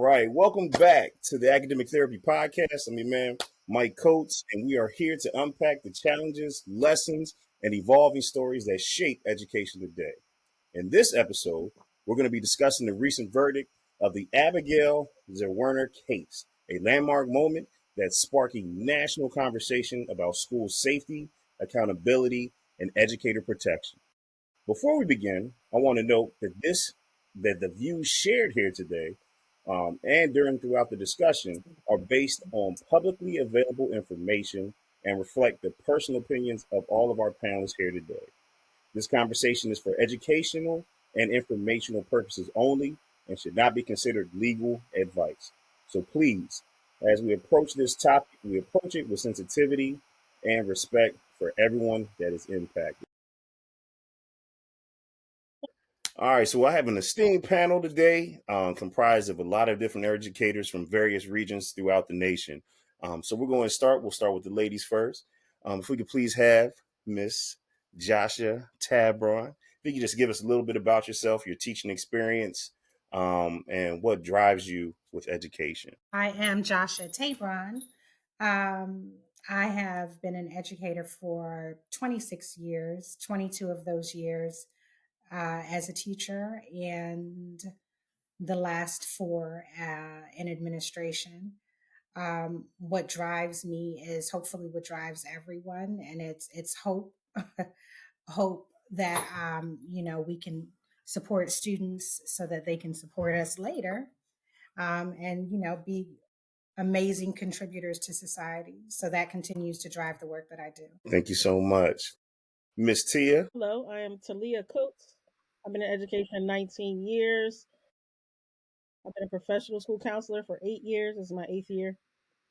right, welcome back to the Academic Therapy Podcast. I'm your man, Mike Coates, and we are here to unpack the challenges, lessons, and evolving stories that shape education today. In this episode, we're going to be discussing the recent verdict of the Abigail Zerwer case, a landmark moment that's sparking national conversation about school safety, accountability, and educator protection. Before we begin, I want to note that the views shared here today and during throughout the discussion are based on publicly available information and reflect the personal opinions of all of our panelists here today. This conversation is for educational and informational purposes only and should not be considered legal advice. So please, as we approach this topic, we approach it with sensitivity and respect for everyone that is impacted. All right, so I have an esteemed panel today comprised of a lot of different educators from various regions throughout the nation. So we're going to start. We'll start with the ladies first. If we could please have Miss Joshua Tabron. If you could just give us a little bit about yourself, your teaching experience, and what drives you with education. I am Joshua Tabron. Um, I have been an educator for 26 years, 22 of those years as a teacher, and the last four in administration. What drives me is hopefully what drives everyone, and it's hope, hope that we can support students so that they can support us later, and be amazing contributors to society. So that continues to drive the work that I do. Thank you so much. Miss Tia. Hello, I am Talia Coates. I've been in education 19 years. I've been a professional school counselor for 8 years. This is my 8th year.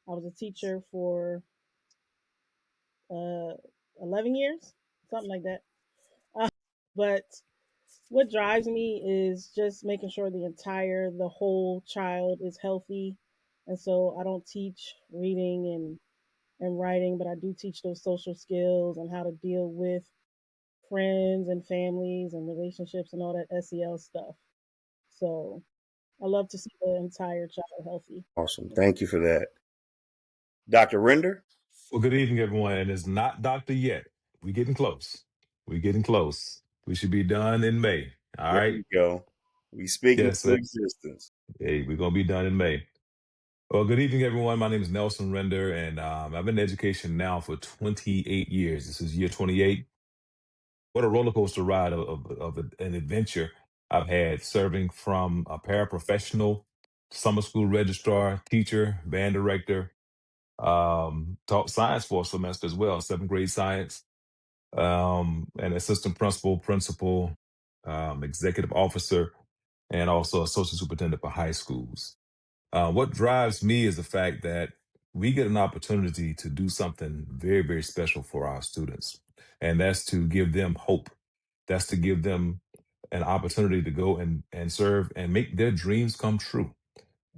I was a teacher for uh, 11 years, something like that. But what drives me is just making sure the whole child is healthy. And so I don't teach reading and writing, but I do teach those social skills and how to deal with friends and families and relationships and all that SEL stuff. So I love to see the entire child healthy. Awesome. Thank you for that. Dr. Render. Well, good evening, everyone. And it's not doctor yet. We're getting close. We're getting close. We should be done in May. All There right. we go. We speak Yes, into sir. existence. Hey, we're gonna be done in May. Well, good evening, everyone. My name is Nelson Render, and I've been in education now for 28 years. This is year 28. What a roller coaster ride of an adventure I've had, serving from a paraprofessional, summer school registrar, teacher, band director, taught science for a semester as well, seventh grade science, an assistant principal, executive officer, and also associate superintendent for high schools. What drives me is the fact that we get an opportunity to do something very, very special for our students, and that's to give them hope. That's to give them an opportunity to go and serve and make their dreams come true.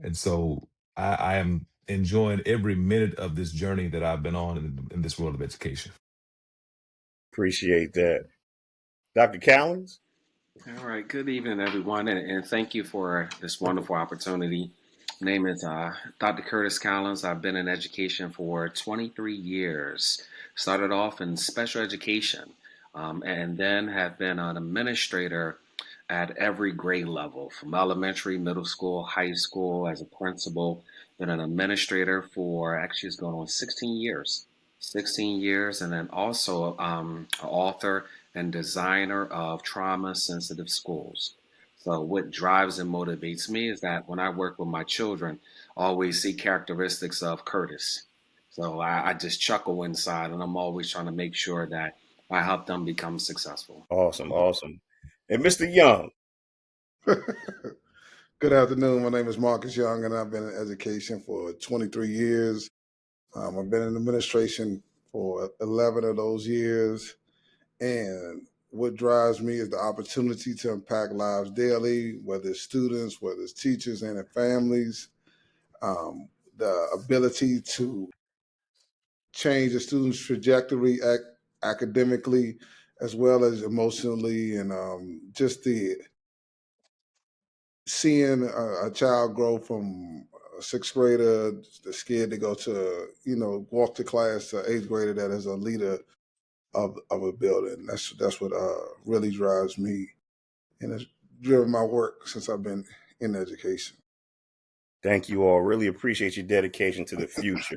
And so I am enjoying every minute of this journey that I've been on in this world of education. Appreciate that. Dr. Callens? All right. Good evening, everyone, and thank you for this wonderful opportunity. My name is Dr. Curtis Collins. I've been in education for 23 years. Started off in special education, and then have been an administrator at every grade level, from elementary, middle school, high school, as a principal. Been an administrator for actually it's going on 16 years. 16 years, and then also an author and designer of trauma sensitive schools. So, what drives and motivates me is that when I work with my children, I always see characteristics of Curtis. So, I just chuckle inside, and I'm always trying to make sure that I help them become successful. Awesome, awesome. And Mr. Young. Good afternoon. My name is Marcus Young, and I've been in education for 23 years. I've been in administration for 11 of those years. And what drives me is the opportunity to impact lives daily, whether it's students, whether it's teachers and their families, the ability to change a student's trajectory academically as well as emotionally, and just seeing a child grow from a sixth grader that's scared to go to, walk to class, to eighth grader that is a leader of a building. That's what really drives me, and it's driven my work since I've been in education. Thank you all. Really appreciate your dedication to the future.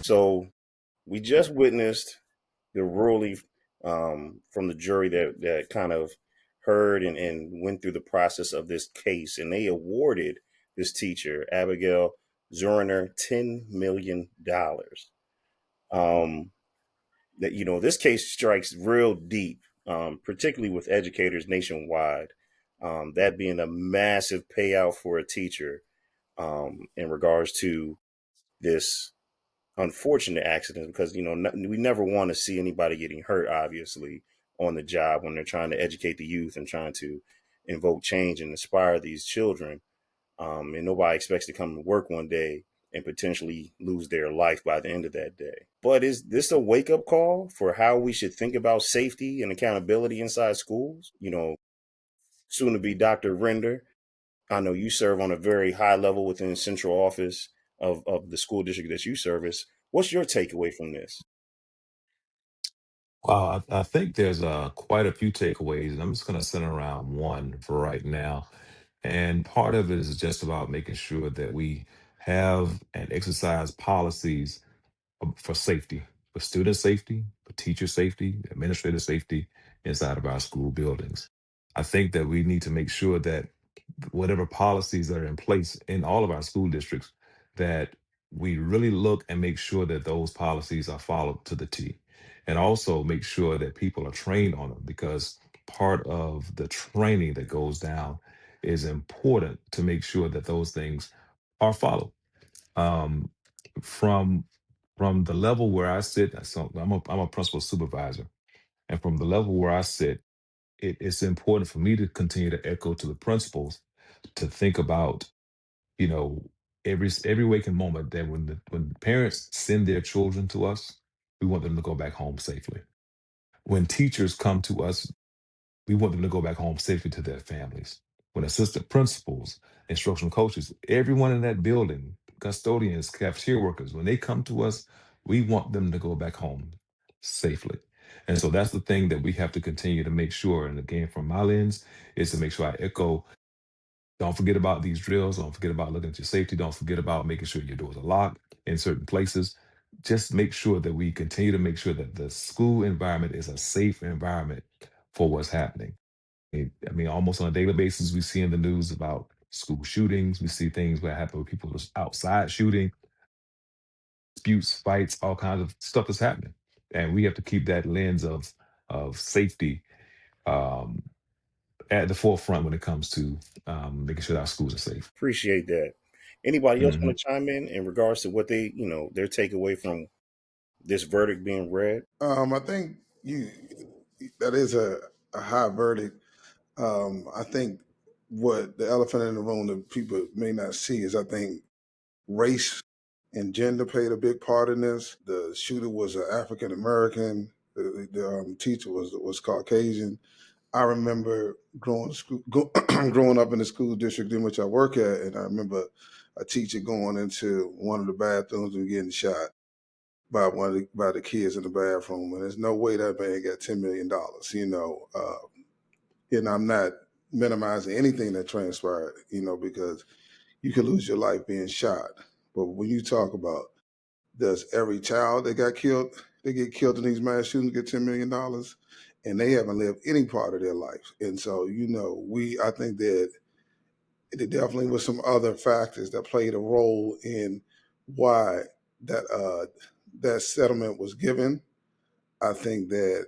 So we just witnessed the ruling from the jury that kind of heard and went through the process of this case, and they awarded this teacher, Abigail Zerwer, $10 million. That this case strikes real deep, particularly with educators nationwide. That being a massive payout for a teacher in regards to this unfortunate accident, because we never want to see anybody getting hurt, obviously, on the job when they're trying to educate the youth and trying to invoke change and inspire these children. And nobody expects to come to work one day and potentially lose their life by the end of that day. But is this a wake up call for how we should think about safety and accountability inside schools? Soon to be Dr. Render, I know you serve on a very high level within the central office of the school district that you service. What's your takeaway from this? Wow, I think there's quite a few takeaways, and I'm just going to center around one for right now. And part of it is just about making sure that we have and exercise policies for safety, for student safety, for teacher safety, administrative safety inside of our school buildings. I think that we need to make sure that whatever policies that are in place in all of our school districts, that we really look and make sure that those policies are followed to the T. And also make sure that people are trained on them, because part of the training that goes down is important to make sure that those things are followed. Um, from from the level where I sit, so I'm a principal supervisor, and from the level where I sit, it's important for me to continue to echo to the principals to think about, you know, every waking moment, that when parents send their children to us, we want them to go back home safely. When teachers come to us, we want them to go back home safely to their families. When assistant principals, instructional coaches, everyone in that building, custodians, cafeteria workers, when they come to us, we want them to go back home safely. And so that's the thing that we have to continue to make sure. And again, from my lens, is to make sure I echo, don't forget about these drills. Don't forget about looking at your safety. Don't forget about making sure your doors are locked in certain places. Just make sure that we continue to make sure that the school environment is a safe environment for what's happening. I mean, almost on a daily basis, we see in the news about school shootings. We see things that happen with people just outside shooting, disputes, fights, all kinds of stuff that's happening. And we have to keep that lens of safety um, at the forefront when it comes to making sure that our schools are safe. Appreciate that. Anybody else Mhm. want to chime in regards to what they, their takeaway from this verdict being read? I think you that is a high verdict. I think what the elephant in the room that people may not see is, I think, race and gender played a big part in this. The shooter was an African American. The teacher was Caucasian. I remember growing up in the school district in which I work at, and I remember a teacher going into one of the bathrooms and getting shot by by the kids in the bathroom, and there's no way that man got $10 million. And I'm not minimizing anything that transpired, because you could lose your life being shot. But when you talk about, does every child that got killed, they get killed in these mass shootings, get $10 million, and they haven't lived any part of their life. And so, I think that there definitely was some other factors that played a role in why that settlement was given. I think that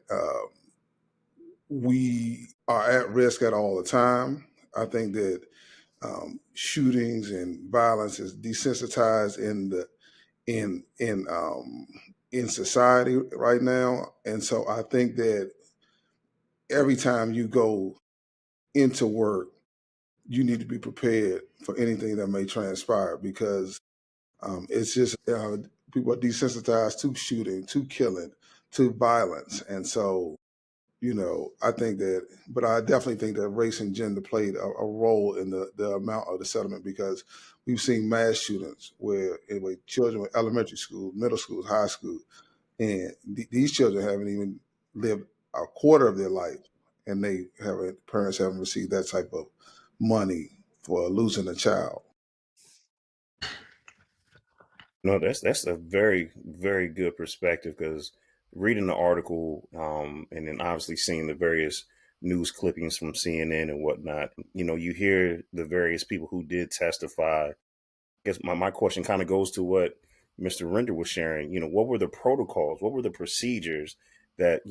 we are at risk at all the time. I think that shootings and violence is desensitized in society right now, and so I think that every time you go into work, you need to be prepared for anything that may transpire because it's just people are desensitized to shooting, to killing, to violence, and so I think that, but I definitely think that race and gender played a role in the amount of the settlement because we've seen mass shootings where children with elementary school, middle schools, high school, and these children haven't even lived a quarter of their life, and parents haven't received that type of money for losing a child. No, that's a very very good perspective because reading the article, and then obviously seeing the various news clippings from CNN and whatnot, you hear the various people who did testify. I guess my question kind of goes to what Mr. Render was sharing. What were the protocols? What were the procedures that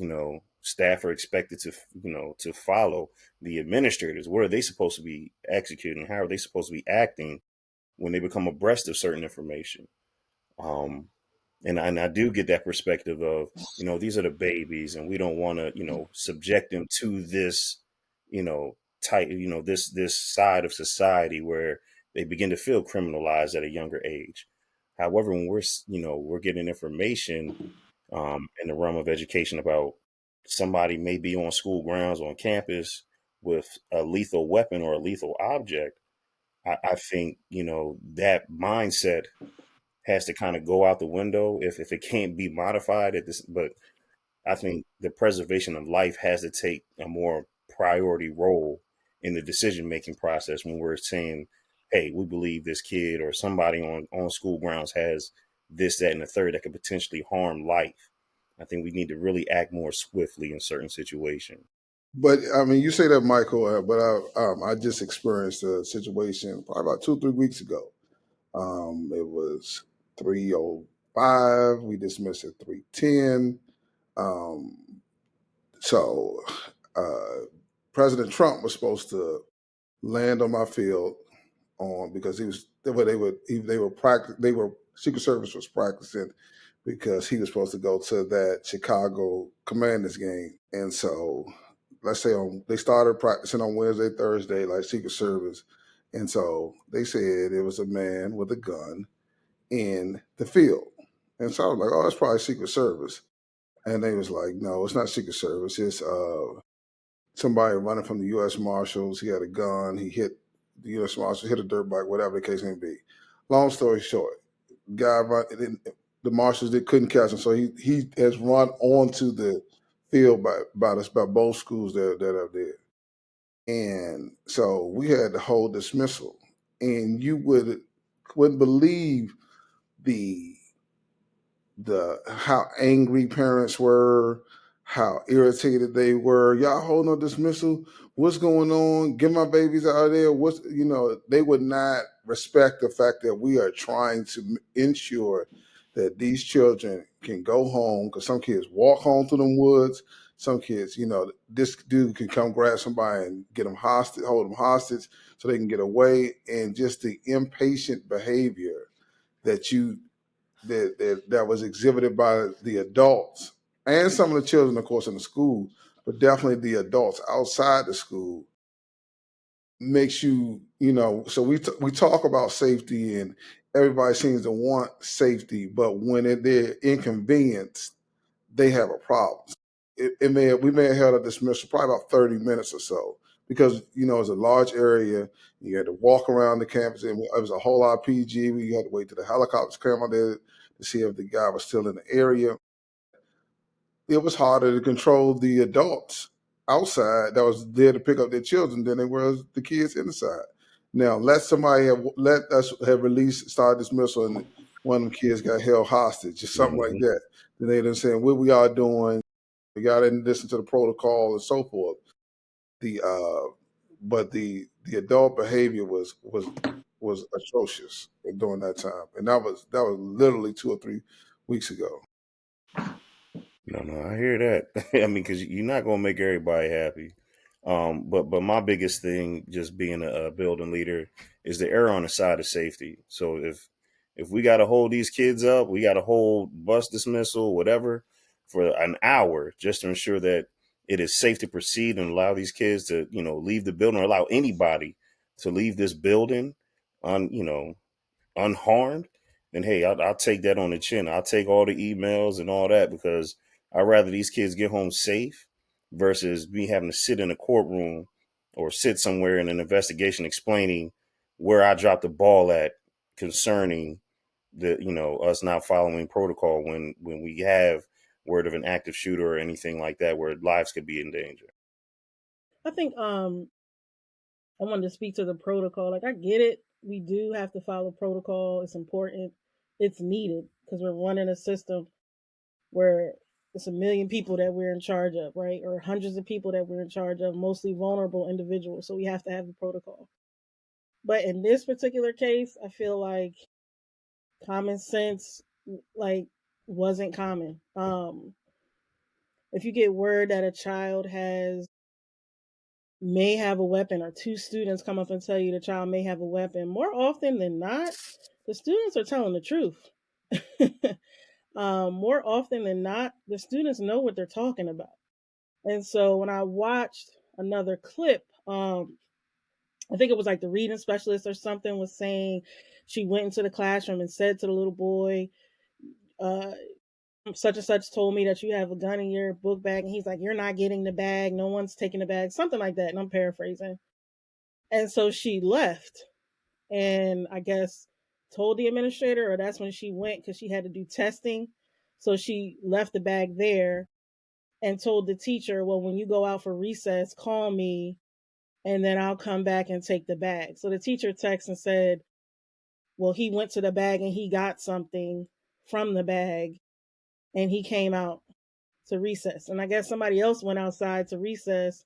staff are expected to follow? The administrators, what are they supposed to be executing? How are they supposed to be acting when they become abreast of certain information? Um, and I do get that perspective of, these are the babies and we don't want to, subject them to this, type, this side of society where they begin to feel criminalized at a younger age. However, when we're getting information in the realm of education about somebody may be on school grounds on campus with a lethal weapon or a lethal object, I think, that mindset has to kind of go out the window if it can't be modified at this. But I think the preservation of life has to take a more priority role in the decision making process when we're saying, hey, we believe this kid or somebody on school grounds has this, that, and the third that could potentially harm life. I think we need to really act more swiftly in certain situations. But I mean, you say that, Michael, but I just experienced a situation probably about 2 or 3 weeks ago. It was 3:05. We dismissed at 3:10. Um, so uh, President Trump was supposed to land on my field on because he was they were practice they were Secret Service was practicing because he was supposed to go to that Chicago Commanders game, and so let's say they started practicing on Wednesday, Thursday, like Secret Service, and so they said it was a man with a gun in the field, and so I was like, oh, that's probably Secret Service, and they was like, no, it's not Secret Service, it's somebody running from the U.S. Marshals. He had a gun. He hit the U.S. Marshals, hit a dirt bike, whatever the case may be. Long story short, guy run. The Marshals couldn't catch him, so he has run onto the field by both schools that are there, and so we had the whole dismissal, and you wouldn't believe the how angry parents were, how irritated they were. Y'all holding a dismissal? What's going on? Get my babies out of there. They would not respect the fact that we are trying to ensure that these children can go home because some kids walk home through them woods. Some kids, this dude can come grab somebody and get them hostage, hold them hostage so they can get away. And just the impatient behavior that that was exhibited by the adults and some of the children, of course, in the school, but definitely the adults outside the school makes so we talk about safety and everybody seems to want safety, but when they're inconvenienced, they have a problem. We may have held a dismissal probably about 30 minutes or so because it's a large area. You had to walk around the campus, and it was a whole RPG. We had to wait till the helicopters came out there to see if the guy was still in the area. It was harder to control the adults outside that was there to pick up their children than it was the kids inside. Now, let us have released start dismissal, and one of them kids got held hostage or something like Mm-hmm. that. Then they done saying what we are doing. We got to listen to the protocol and so forth. The but the adult behavior was atrocious during that time, and that was literally 2 or 3 weeks ago. No, I hear that. I mean, because you're not gonna make everybody happy. But my biggest thing, just being a building leader, is the error on the side of safety. So if we got to hold these kids up, we got to hold bus dismissal, whatever, for an hour, just to ensure that it is safe to proceed and allow these kids to leave the building or allow anybody to leave this building on, unharmed, then hey, I'll take that on the chin. I'll take all the emails and all that because I'd rather these kids get home safe versus me having to sit in a courtroom or sit somewhere in an investigation explaining where I dropped the ball at concerning us not following protocol when we have word of an active shooter or anything like that where lives could be in danger. I think I wanted to speak to the protocol. Like I get it. We do have to follow protocol. It's important. It's needed because we're running a system where it's a million people that we're in charge of, right? Or hundreds of people that we're in charge of, mostly vulnerable individuals. So we have to have the protocol. But in this particular case, I feel like common sense like wasn't common. If you get word that a child may have a weapon, or two students come up and tell you the child may have a weapon, more often than not, the students are telling the truth. More often than not, the students know what they're talking about. And so when I watched another clip, I think it was like the reading specialist or something was saying she went into the classroom and said to the little boy, uh, such and such told me that you have a gun in your book bag. And he's like, you're not getting the bag. No one's taking the bag. Something like that. And I'm paraphrasing. And so she left and I guess told the administrator, or that's when she went because she had to do testing. So she left the bag there and told the teacher, well, when you go out for recess, call me and then I'll come back and take the bag. So the teacher texted and said, well, he went to the bag and he got something from the bag and he came out to recess. And I guess somebody else went outside to recess,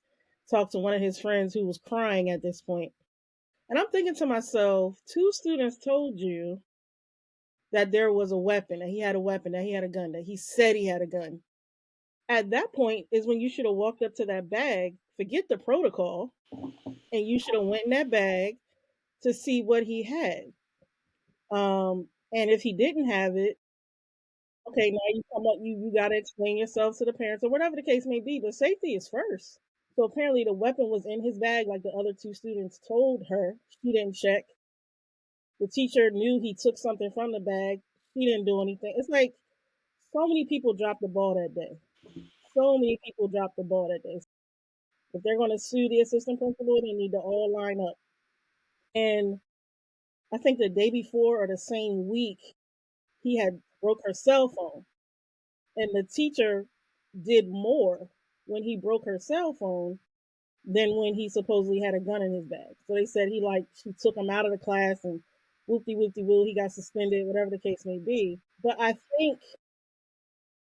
talked to one of his friends who was crying at this point. And I'm thinking to myself, two students told you that there was a weapon, that he had a weapon, that he had a gun, that he said he had a gun. At that point is when you should have walked up to that bag, forget the protocol, and you should have went in that bag to see what he had. And if he didn't have it, okay, now you come up, you got to explain yourself to the parents or whatever the case may be. But safety is first. So apparently the weapon was in his bag, like the other two students told her. She didn't check. The teacher knew he took something from the bag. She didn't do anything. It's like so many people dropped the ball that day. So many people dropped the ball that day. If they're going to sue the assistant principal, they need to all line up. And I think the day before or the same week, he had broke her cell phone. And the teacher did more when he broke her cell phone than when he supposedly had a gun in his bag. So they said she took him out of the class and whoopty woo, he got suspended, whatever the case may be. But I think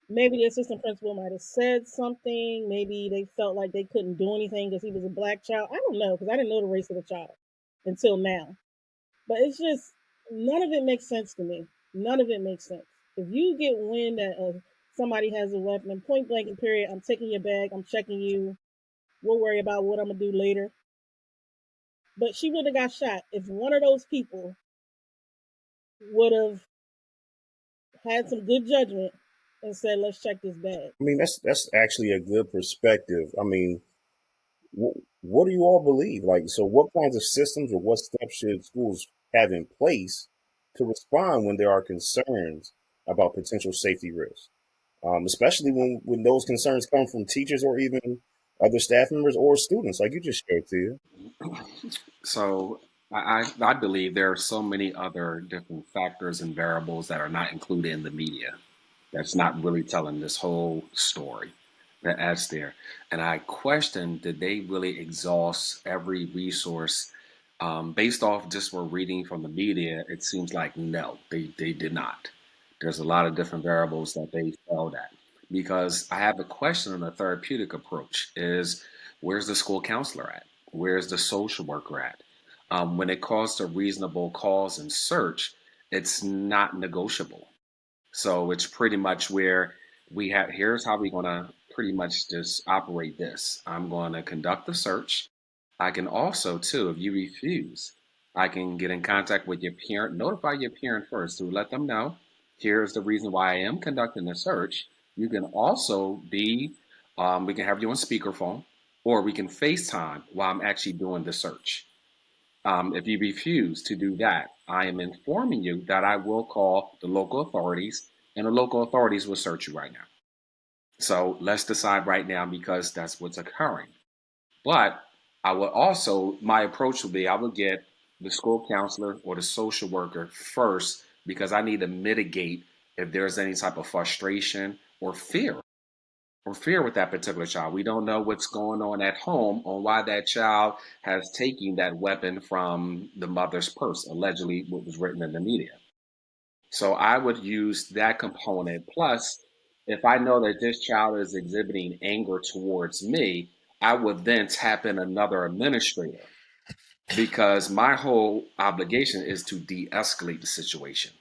maybe the assistant principal might have said something. Maybe they felt like they couldn't do anything because he was a black child. I don't know because I didn't know the race of the child until now. But it's just none of it makes sense to me. None of it makes sense. If you get wind that somebody has a weapon, and point blank and period, I'm taking your bag, I'm checking you. We'll worry about what I'm gonna do later. But she would have got shot if one of those people would have had some good judgment and said, "Let's check this bag." I mean, that's actually a good perspective. I mean, what do you all believe? Like, so what kinds of systems or what steps should schools have in place to respond when there are concerns about potential safety risks? Especially when those concerns come from teachers or even other staff members or students, like you just shared to you. So I believe there are so many other different factors and variables that are not included in the media that's not really telling this whole story that adds there. And I question, did they really exhaust every resource based off just what we're reading from the media? It seems like no, they did not. There's a lot of different variables that they failed at. Because I have a question on the therapeutic approach is where's the school counselor at? Where's the social worker at? When it calls to reasonable cause and search, it's not negotiable. So it's pretty much where we have here's how we're gonna pretty much just operate this. I'm gonna conduct the search. I can also too, if you refuse, I can get in contact with your parent, notify your parent first to let them know, here's the reason why I am conducting the search. You can also we can have you on speakerphone, or we can FaceTime while I'm actually doing the search. If you refuse to do that, I am informing you that I will call the local authorities, and the local authorities will search you right now. So let's decide right now because that's what's occurring. But I would also, my approach would be I would get the school counselor or the social worker first because I need to mitigate if there's any type of frustration or fear with that particular child. We don't know what's going on at home on why that child has taken that weapon from the mother's purse, allegedly what was written in the media. So I would use that component. Plus, if I know that this child is exhibiting anger towards me, I would then tap in another administrator because my whole obligation is to de escalate the situation.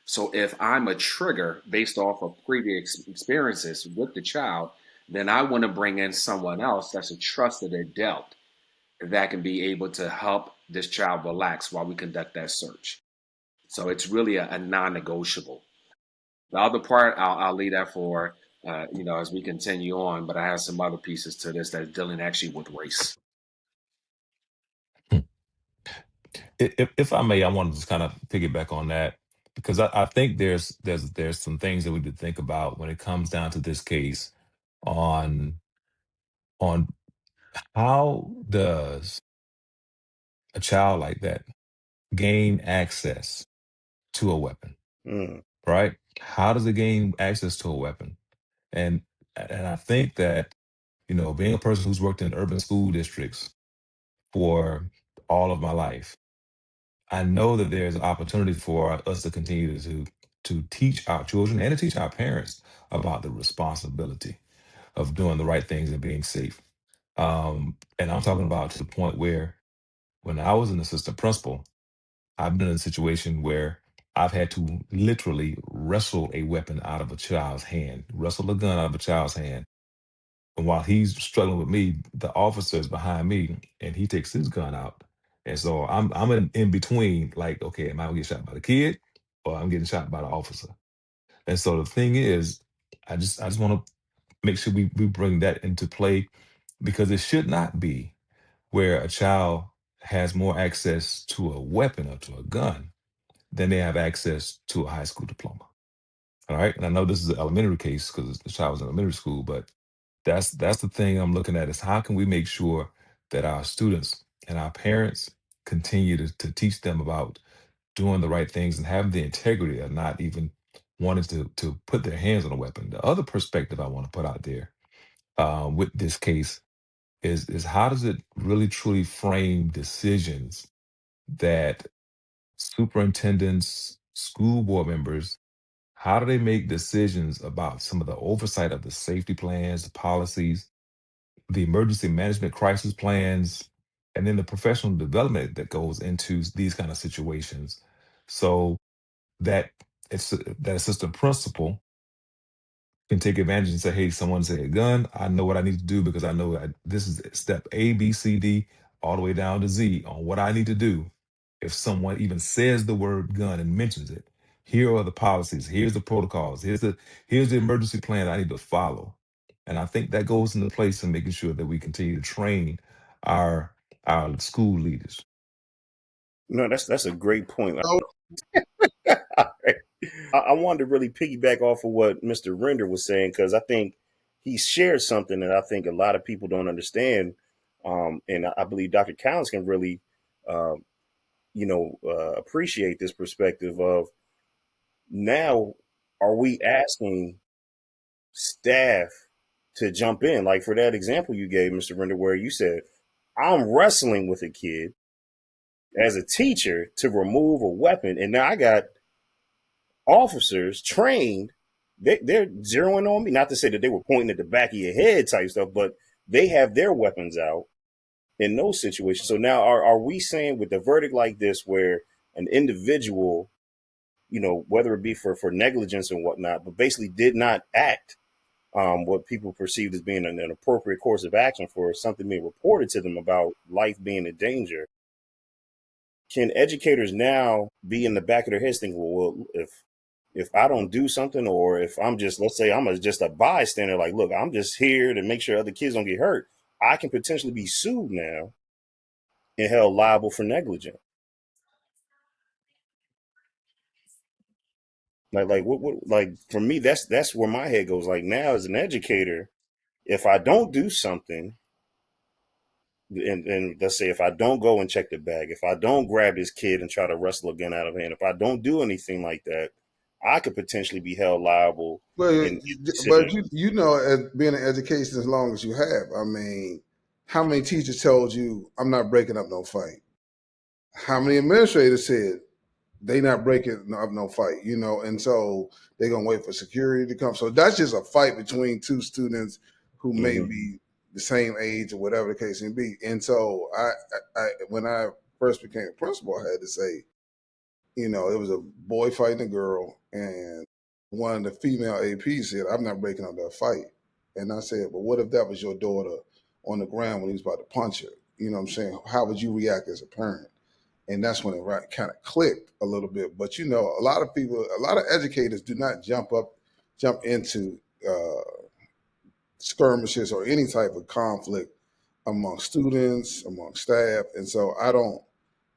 So if I'm a trigger based off of previous experiences with the child, then I want to bring in someone else that's a trusted adult that can be able to help this child relax while we conduct that search. So it's really a non negotiable. The other part, I'll leave that for as we continue on. But I have some other pieces to this that's dealing actually with race. Hmm. If I may, I want to just kind of piggyback on that because I think there's some things that we could think about when it comes down to this case on on how does a child like that gain access to a weapon, Mm. right? How does it gain access to a weapon? And and I think that, being a person who's worked in urban school districts for all of my life, I know that there's an opportunity for us to continue to teach our children and to teach our parents about the responsibility of doing the right things and being safe. And I'm talking about to the point where when I was an assistant principal, I've been in a situation where I've had to literally wrestle a weapon out of a child's hand, wrestle a gun out of a child's hand. And while he's struggling with me, the officer is behind me and he takes his gun out. And so I'm in between, like, okay, am I gonna get shot by the kid or I'm getting shot by the officer? And so the thing is, I just want to make sure we bring that into play because it should not be where a child has more access to a weapon or to a gun than they have access to a high school diploma. All right. And I know this is an elementary case because the child was in elementary school, but that's the thing I'm looking at is how can we make sure that our students and our parents continue to teach them about doing the right things and having the integrity of not even wanting to put their hands on a weapon. The other perspective I want to put out there with this case is how does it really truly frame decisions that superintendents, school board members, how do they make decisions about some of the oversight of the safety plans, the policies, the emergency management crisis plans, and then the professional development that goes into these kind of situations so that that assistant principal can take advantage and say, hey, someone say a gun. I know what I need to do because I know this is step A, B, C, D, all the way down to Z on what I need to do. If someone even says the word gun and mentions it, here are the policies, here's the protocols, here's the emergency plan I need to follow. And I think that goes into place in making sure that we continue to train our our school leaders. No, that's a great point. So, I wanted to really piggyback off of what Mr. Render was saying because I think he shared something that I think a lot of people don't understand, and I believe Dr. Collins can really, um, appreciate this perspective of now. Are we asking staff to jump in? Like for that example you gave, Mr. Render, where you said, "I'm wrestling with a kid as a teacher to remove a weapon, and now I got officers trained, they're zeroing on me. Not to say that they were pointing at the back of your head type stuff, but they have their weapons out in those situations. So now, are we saying with a verdict like this, where an individual, whether it be for negligence and whatnot, but basically did not act what people perceived as being an appropriate course of action for something being reported to them about life being in danger? Can educators now be in the back of their heads thinking, well, if I don't do something, or if I'm just, let's say just a bystander, like, look, I'm just here to make sure other kids don't get hurt, I can potentially be sued now and held liable for negligence. Like for me, that's where my head goes. Like now, as an educator, if I don't do something, and let's say if I don't go and check the bag, if I don't grab this kid and try to wrestle a gun out of hand, if I don't do anything like that, I could potentially be held liable Well, in but incident. you know, as being in education as long as you have, I mean, how many teachers told you I'm not breaking up no fight? How many administrators said they not breaking up no fight? You know, and so they're gonna wait for security to come. So that's just a fight between two students who may Mm-hmm. be the same age or whatever the case may be. And so I when I first became a principal, I had to say, you know, it was a boy fighting a girl, and one of the female APs said, I'm not breaking up that fight. And I said, but what if that was your daughter on the ground when he was about to punch her? You know what I'm saying? How would you react as a parent? And that's when it kind of clicked a little bit. But you know, a lot of people, a lot of educators do not jump into skirmishes or any type of conflict among students, among staff, and so I don't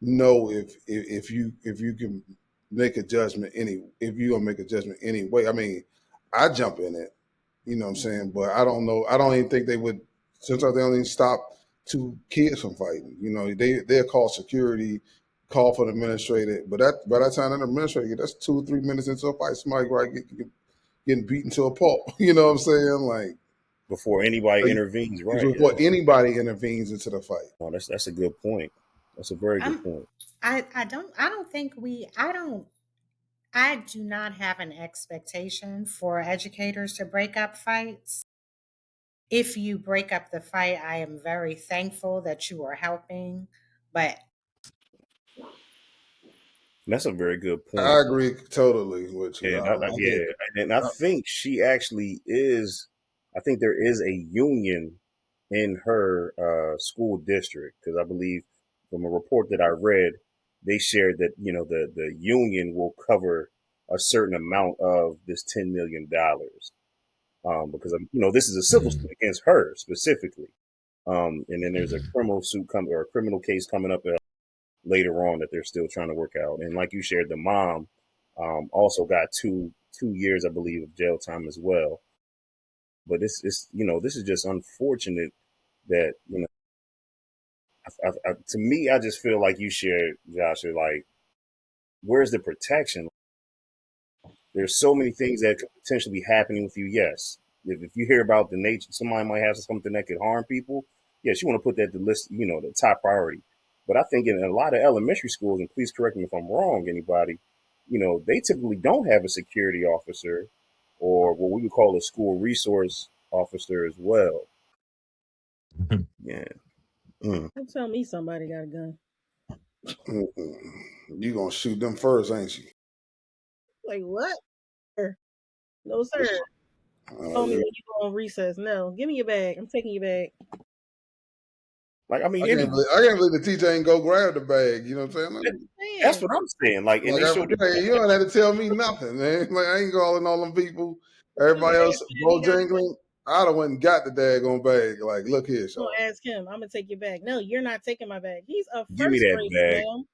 know if you can make a judgment any if you're gonna make a judgment anyway. I mean, I jump in it, you know what I'm saying, but I don't know. I don't even think they would. Sometimes they don't even stop two kids from fighting. You know, they'll call security, call for the administrator, but that by that time that administrator, that's 2 or 3 minutes into a fight, somebody right getting beaten to a pulp. You know what I'm saying? Like Before anybody intervenes, right? before Yeah. anybody intervenes into the fight. Oh, that's a good point. That's a very good I'm point. I don't think we I do not have an expectation for educators to break up fights. If you break up the fight, I am very thankful that you are helping, but That's a very good I point. agree totally with you. And I yeah, get and I uh, think she actually is. I think there is a union in her school district because I believe from a report that I read, they shared that the union will cover a certain amount of this $10 million because this is a civil suit Mm. against her specifically, and then there's a criminal suit coming or a criminal case coming up later on that they're still trying to work out. And like you shared, the mom also got two years, I believe, of jail time as well. But this is just unfortunate that to me, I just feel like you shared, Josh, like where's the protection? There's so many things that could potentially be happening with you. Yes, if you hear about the nature, somebody might have something that could harm people. Yes, you want to put that the list, the top priority. But I think in a lot of elementary schools, and please correct me if I'm wrong, anybody, they typically don't have a security officer or what we would call a school resource officer as well. Yeah. Mm. Don't tell me somebody got a gun. you gonna shoot them first, ain't you? Like what? No, sir. Told me Yeah. when you go on recess. No, give me your bag. I'm taking your bag. Like, I mean, any I can't believe the teacher ain't go grab the bag. You know what I'm saying? that's Man, what I'm saying. Like, and they showed the Hey, you don't have to tell me nothing, man. Like I ain't calling all them people. you Everybody else, ask him, he got. Bojangling. I'd have went and got the daggone bag. Like, look here, I'm Shaw. gonna ask him. I'm gonna take your bag. No, you're not taking my bag. He's a give me first that grader, bag, ma'am.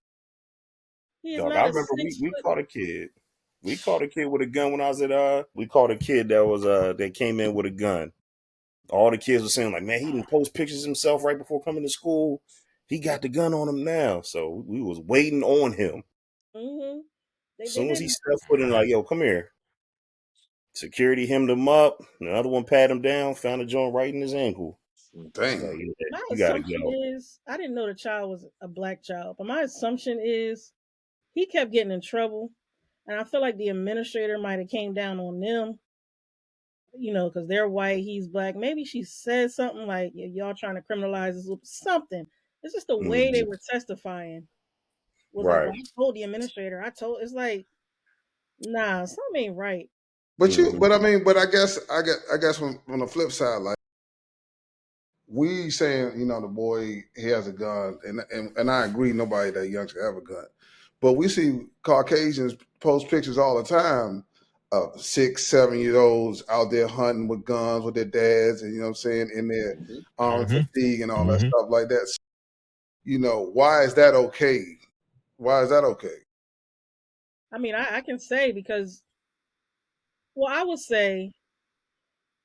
He is dog. I not a remember we six we foot. caught a kid. We caught a kid with a gun when I was at we caught a kid that came in with a gun. All the kids were saying like, man, he didn't post pictures of himself right before coming to school. He got the gun on him now. So we was waiting on him. Mm-hmm. As They soon as he didn't. stepped foot in, like, yo, come here. Security hemmed him up. The other one pat him down, found a joint right in his ankle. Damn. Like, yeah, My you gotta assumption go. is I didn't know the child was a black child, but my assumption is he kept getting in trouble, and I feel like the administrator might have came down on them, because they're white, he's black. Maybe she said something like, "Y'all trying to criminalize this?" Something. It's just the way they Mhm. were testifying was like, Right. "Well, I told the administrator. I told." It's like, nah, something ain't right. Hmm. But I mean, but I guess on the flip side, like we saying, you know, the boy he has a gun, and I agree, nobody that young should have a gun, but we see Caucasians post pictures all the time of 6, 7 year olds out there hunting with guns with their dads, and you know what I'm saying, in their army Mm-hmm. fatigue and all that Hmm. stuff like that. why is that okay? Why is that okay? I mean, I can say because, well, I would say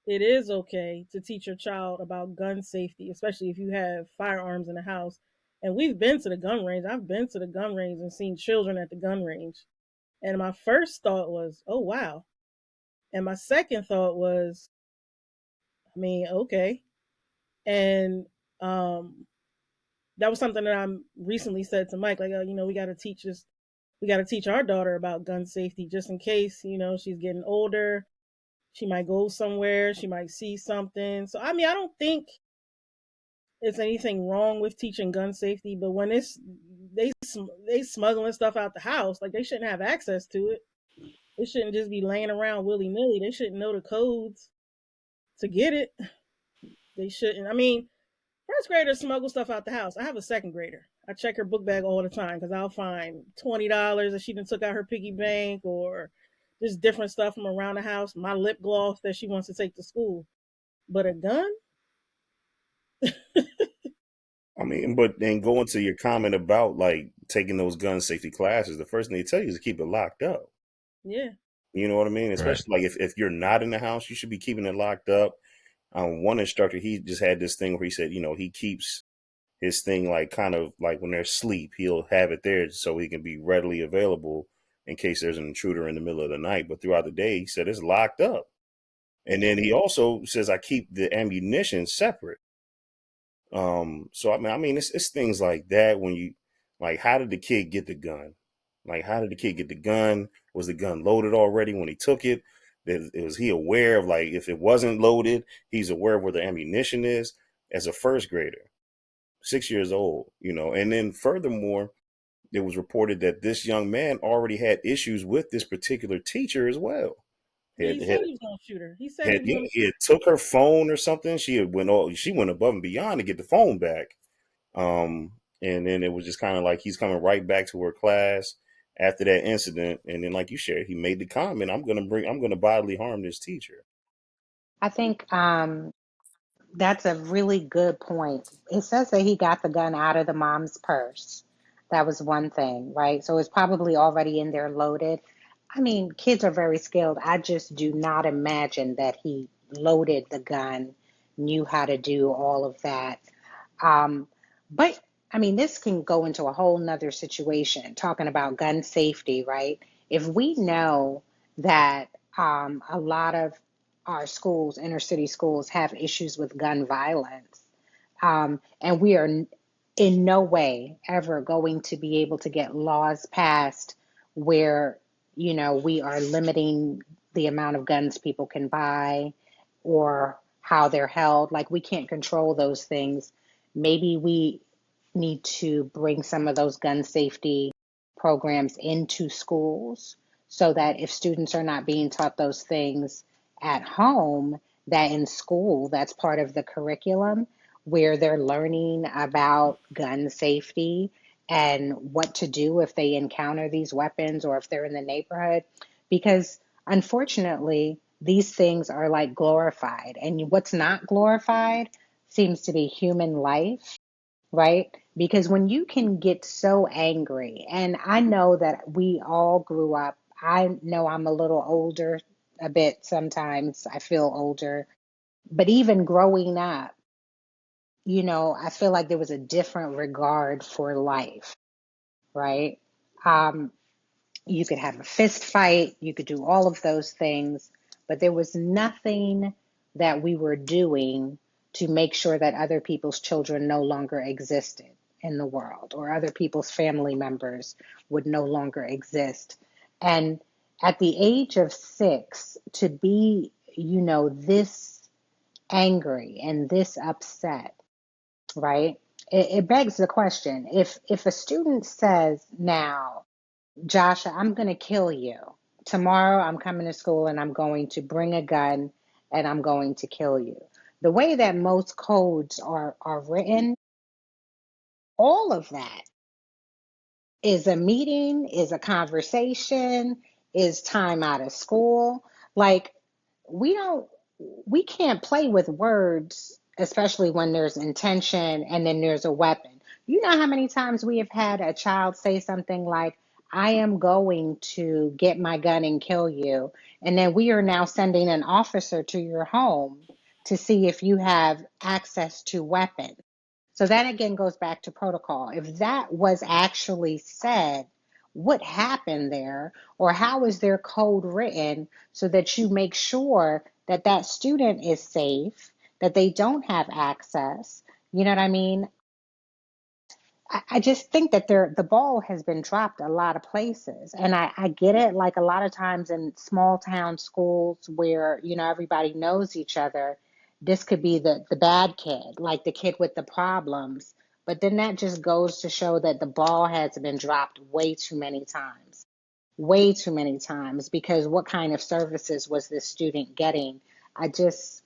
it is okay to teach your child about gun safety, especially if you have firearms in the house. And we've been to the gun range. I've been to the gun range and seen children at the gun range. And my first thought was, oh, wow. And my second thought was, I mean, okay. And um, that was something that I recently said to Mike, like, oh, we got to teach this. We got to teach our daughter about gun safety just in case, she's getting older. She might go somewhere. She might see something. So, I mean, I don't think it's anything wrong with teaching gun safety, but when they smuggling stuff out the house, like they shouldn't have access to it. They shouldn't just be laying around willy nilly. They shouldn't know the codes to get it. They shouldn't. I mean, first graders smuggle stuff out the house. I have a second grader. I check her book bag all the time because I'll find $20 that she done took out her piggy bank, or just different stuff from around the house. My lip gloss that she wants to take to school. But a gun? I mean, but then going to your comment about like taking those gun safety classes, the first thing they tell you is to keep it locked up. Yeah. You know what I mean? Right. Especially like if you're not in the house, you should be keeping it locked up. One instructor, he just had this thing where he said, he keeps his thing like kind of like when they're asleep, he'll have it there so he can be readily available in case there's an intruder in the middle of the night. But throughout the day, he said it's locked up. And then he also says I keep the ammunition separate. So I mean, it's things like that when you like, how did the kid get the gun? Like, how did the kid get the gun? Was the gun loaded already when he took it? Was he aware of like if it wasn't loaded, he's aware of where the ammunition is as a first grader, 6 years old, And then furthermore, it was reported that this young man already had issues with this particular teacher as well. Yeah, Had he had said he was gonna shoot her. He said he had, was yeah, gonna he shoot had took her phone or something. She went above and beyond to get the phone back. Um, and then it was just kind of like he's coming right back to her class after that incident. And then, like you shared, he made the comment, I'm gonna bodily harm this teacher." I think that's a really good point. It says that he got the gun out of the mom's purse. That was one thing, right? So it's probably already in there loaded. I mean, kids are very skilled. I just do not imagine that he loaded the gun, knew how to do all of that. Um, but I mean, this can go into a whole nother situation, talking about gun safety, right? If we know that a lot of our schools, inner city schools, have issues with gun violence, and we are in no way ever going to be able to get laws passed where, we are limiting the amount of guns people can buy or how they're held. Like, we can't control those things. Maybe we need to bring some of those gun safety programs into schools so that if students are not being taught those things at home, that in school, that's part of the curriculum where they're learning about gun safety and what to do if they encounter these weapons or if they're in the neighborhood. Because unfortunately, these things are like glorified, and what's not glorified seems to be human life, right? Because when you can get so angry, and I know that we all grew up, I know I'm a little older, a bit sometimes, I feel older, but even growing up, I feel like there was a different regard for life, right? Um, you could have a fist fight, you could do all of those things, but there was nothing that we were doing to make sure that other people's children no longer existed in the world or other people's family members would no longer exist. And at the age of 6, to be, this angry and this upset, right? It begs the question, if a student says now, Joshua, I'm going to kill you. Tomorrow I'm coming to school and I'm going to bring a gun and I'm going to kill you. The way that most codes are written, all of that is a meeting, is a conversation, is time out of school. Like, we don't, we can't play with words, especially when there's intention and then there's a weapon. You know how many times we have had a child say something like, I am going to get my gun and kill you. And then we are now sending an officer to your home to see if you have access to weapons. So that again goes back to protocol. If that was actually said, what happened there? Or how is their code written so that you make sure that that student is safe, that they don't have access? You know what I mean? I just think that the ball has been dropped a lot of places. And I get it, like a lot of times in small town schools where, everybody knows each other, this could be the bad kid, like the kid with the problems. But then that just goes to show that the ball has been dropped way too many times. Way too many times, because what kind of services was this student getting? I just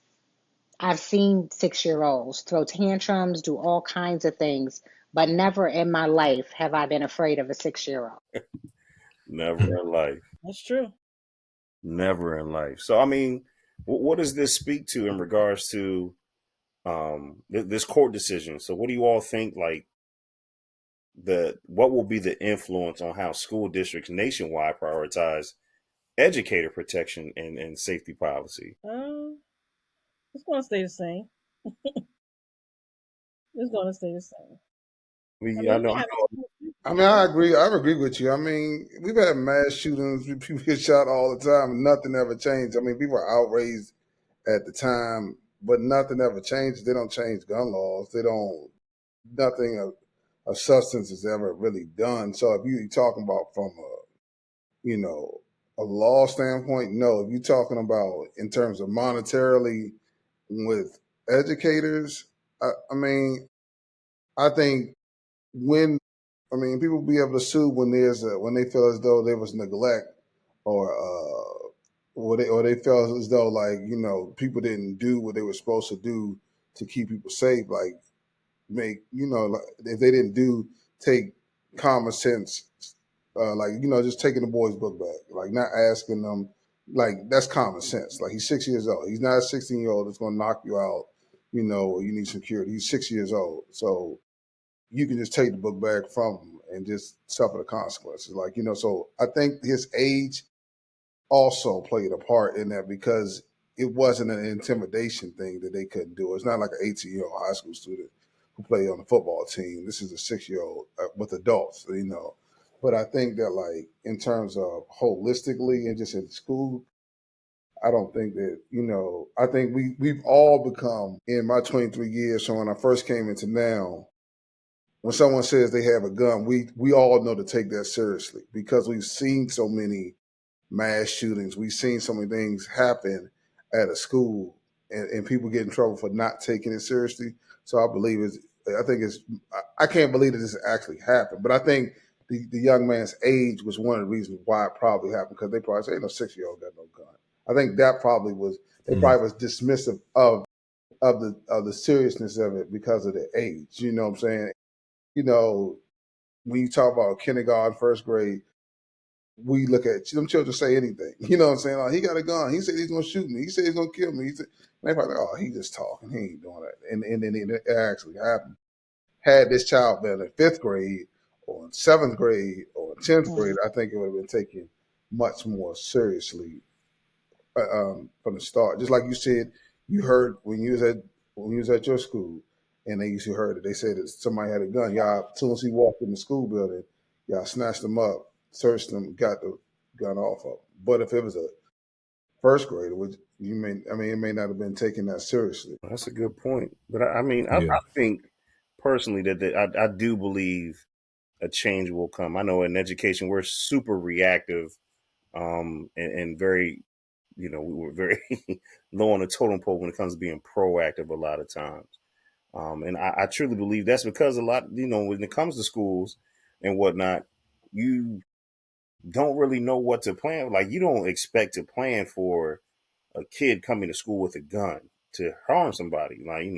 I've seen 6 year olds throw tantrums, do all kinds of things, but never in my life have I been afraid of a 6 year old. Never in life. That's true. Never in life. So, I mean, what does this speak to in regards to this court decision? So, what do you all think? Like, what will be the influence on how school districts nationwide prioritize educator protection and safety policy? It's going to stay the same. It's going to stay the same. I I mean, mean, you can have I mean, I agree. I agree with you. I mean, we've had mass shootings, people get shot all the time, and nothing ever changed. I mean, people are outraged at the time, but nothing ever changes. They don't change gun laws. They don't. Nothing of substance is ever really done. So if you're talking about from you know, a law standpoint, no. If you're talking about in terms of monetarily with educators, I mean, I think when people be able to sue when when they feel as though there was neglect or or they felt as though like people didn't do what they were supposed to do to keep people safe, like make like, if they didn't take common sense, like just taking the boy's book back, like not asking them, like that's common sense. Like he's 6 years old. He's not a 16-year-old that's going to knock you out. Or you need security. He's 6 years old, so you can just take the book back from him and just suffer the consequences. Like so I think his age also played a part in that because it wasn't an intimidation thing that they couldn't do. It's not like an 18-year-old high school student who played on the football team. This is a 6-year-old with adults. But I think that like in terms of holistically and just in school, I don't think that I think we've all become in my 23 years from when I first came into now. When someone says they have a gun, we all know to take that seriously because we've seen so many mass shootings. We've seen so many things happen at a school and people get in trouble for not taking it seriously. So I think I can't believe that this actually happened. But I think the young man's age was one of the reasons why it probably happened because they probably say, no 6-year-old got no gun. I think that probably was, they probably was dismissive of the seriousness of it because of the age. You know what I'm saying? When you talk about kindergarten, first grade, we look at them children say anything. You know what I'm saying? Like, he got a gun. He said he's gonna shoot me. He said he's gonna kill me. And they probably like, oh, he just talking. He ain't doing that. And then it actually happened. Had this child been in fifth grade or in seventh grade or in 10th grade, I think it would have been taken much more seriously from the start. Just like you said, you heard when you was at your school, and they used to heard it. They said that somebody had a gun. Y'all, as soon as he walked in the school building, y'all snatched him up, searched him, got the gun off of him. But if it was a first grader, which it may not have been taken that seriously. That's a good point. But I mean, Yeah. I think personally that I do believe a change will come. I know in education we're super reactive, and very, we were very low on the totem pole when it comes to being proactive a lot of times. And I truly believe that's because a lot, when it comes to schools and whatnot, you don't really know what to plan. Like you don't expect to plan for a kid coming to school with a gun to harm somebody. Like,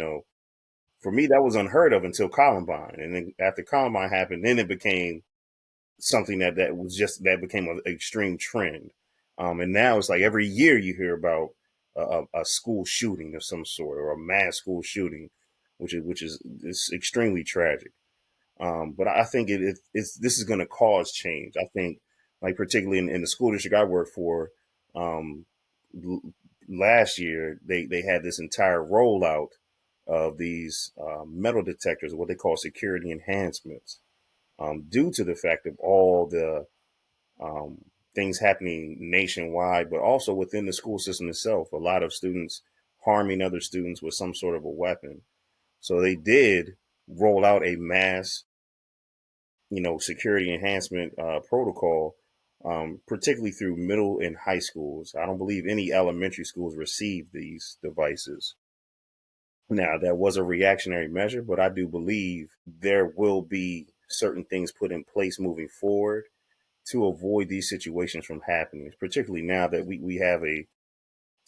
for me, that was unheard of until Columbine. And then after Columbine happened, then it became something that became an extreme trend. And now it's like every year you hear about a school shooting of some sort or a mass school shooting, which is it's extremely tragic. But I think it's this is going to cause change. I think, like particularly in the school district I work for, um, last year they had this entire rollout of these metal detectors, what they call security enhancements, due to the fact of all the um, things happening nationwide, but also within the school system itself. A lot of students harming other students with some sort of a weapon. So they did roll out a mass, security enhancement protocol, particularly through middle and high schools. I don't believe any elementary schools received these devices. Now, that was a reactionary measure, but I do believe there will be certain things put in place moving forward to avoid these situations from happening, particularly now that we have a